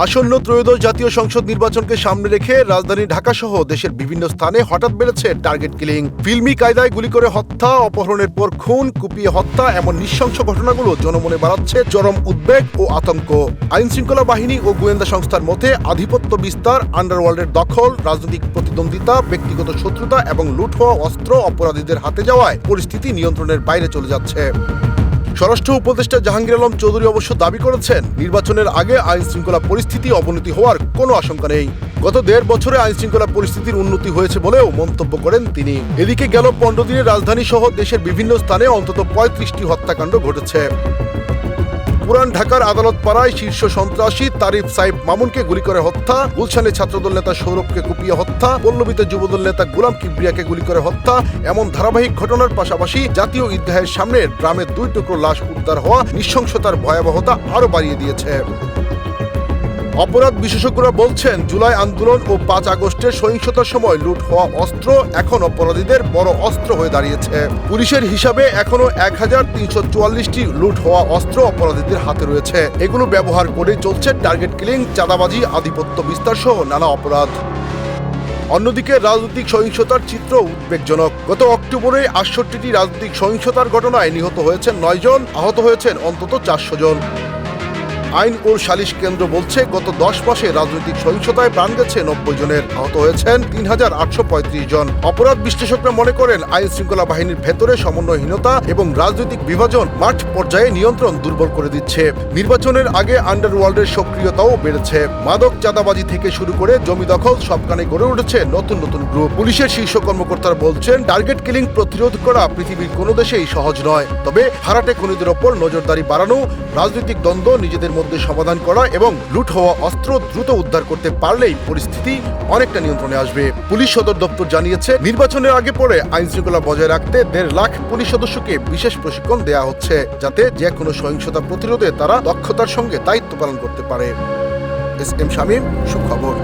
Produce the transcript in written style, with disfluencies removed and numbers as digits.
আসন্ন ত্রয়োদশ জাতীয় সংসদ নির্বাচনকে সামনে রেখে রাজধানী ঢাকা সহ দেশের বিভিন্ন স্থানে হঠাৎ বেড়েছে টার্গেট কিলিং। ফিল্মি কায়দায় গুলি করে হত্যা, অপহরণের পর খুন, কুপিয়ে হত্যা এমন নৃশংস ঘটনাগুলো জনমনে বাড়াচ্ছে চরম উদ্বেগ ও আতঙ্ক। আইনশৃঙ্খলা বাহিনী ও গোয়েন্দা সংস্থার মতে আধিপত্য বিস্তার, আন্ডারওয়ার্ল্ডের দখল, রাজনৈতিক প্রতিদ্বন্দ্বিতা, ব্যক্তিগত শত্রুতা এবং লুট হওয়া অস্ত্র অপরাধীদের হাতে যাওয়ায় পরিস্থিতি নিয়ন্ত্রণের বাইরে চলে যাচ্ছে। স্বরাষ্ট্র উপদেষ্টা জাহাঙ্গীর আলম চৌধুরী অবশ্য দাবি করেছেন, নির্বাচনের আগে আইন শৃঙ্খলা পরিস্থিতি অবনতি হওয়ার কোনো আশঙ্কা নেই। গত 1.5 বছরে আইন শৃঙ্খলা পরিস্থিতির উন্নতি হয়েছে বলেও মন্তব্য করেন তিনি। এদিকে গেল 15 দিনে রাজধানী সহ দেশের বিভিন্ন স্থানে অন্তত 35টি হত্যাকাণ্ড ঘটেছে। পুরান ঢাকার আদালত পাড়ায় শীর্ষ সন্ত্রাসী তারিফ সাইফ মামুনকে গুলি করে হত্যা, গুলশানে ছাত্রদল নেতা সৌরভকে কুপিয়ে হত্যা, পল্লবীতে যুবদল নেতা গোলাম কিবরিয়াকে গুলি করে হত্যা এমন ধারাবাহিক ঘটনার পাশাপাশি জাতীয় ঈদগাহের সামনে ড্রামের 2 টুকরো লাশ উদ্ধার হওয়া নৃশংসতার ভয়াবহতা আরও বাড়িয়ে দিয়েছে। অপরাধ বিশেষজ্ঞরা বলছেন, জুলাই আন্দোলন ও 5 আগস্টের সহিংসতার সময় লুট হওয়া অস্ত্র এখন অপরাধীদের বড় অস্ত্র হয়ে দাঁড়িয়েছে। পুলিশের হিসাবে এখনো 1344টি লুট হওয়া অস্ত্র অপরাধীদের হাতে রয়েছে। এগুলো ব্যবহার করে চলছে টার্গেট কিলিং, চাঁদাবাজি, আধিপত্য বিস্তার সহ নানা অপরাধ। অন্যদিকে রাজনৈতিক সহিংসতার চিত্র উদ্বেগজনক। গত অক্টোবরে 68টি রাজনৈতিক সহিংসতার ঘটনায় নিহত হয়েছেন 9 জন, আহত হয়েছেন অন্তত 400 জন। আইন ও সালিশ কেন্দ্র বলছে, গত 10 মাসে রাজনৈতিক সহিংসতায় প্রাণ গেছে 90 জনের, আহত হয়েছেন 3835 জন। অপরাধ বিশ্লেষকরা মনে করেন, আইন শৃঙ্খলা বাহিনীর ভেতরে সমন্বয়হীনতা এবং রাজনৈতিক বিভাজন মাঠ পর্যায়ে নিয়ন্ত্রণ দুর্বল করে দিচ্ছে। নির্বাচনের আগে আন্ডারওয়ার্ল্ডের সক্রিয়তাও বেড়েছে। মাদক, চাঁদাবাজি থেকে শুরু করে জমি দখল সবখানে গড়ে উঠেছে নতুন নতুন গ্রুপ। পুলিশের শীর্ষ কর্মকর্তারা বলছেন, টার্গেট কিলিং প্রতিরোধ করা পৃথিবীর কোনো দেশেই সহজ নয়। তবে ভাড়াটে খুনিদের ওপর নজরদারি বাড়ানো, রাজনৈতিক দ্বন্দ্ব নিজেদের মধ্যে সমাধান করা এবং লুট হওয়া অস্ত্র দ্রুত উদ্ধার করতে পারলেই পরিস্থিতি অনেকটা নিয়ন্ত্রণে আসবে। পুলিশ সদর দপ্তর জানিয়েছে, নির্বাচনের আগে পরে আইন শৃঙ্খলা বজায় রাখতে 1.5 লাখ পুলিশ সদস্যকে বিশেষ প্রশিক্ষণ দেওয়া হচ্ছে, যাতে যে কোনো সহিংসতা প্রতিরোধে তারা দক্ষতার সঙ্গে দায়িত্ব পালন করতে পারে। এস এম শামীম, সুখবর।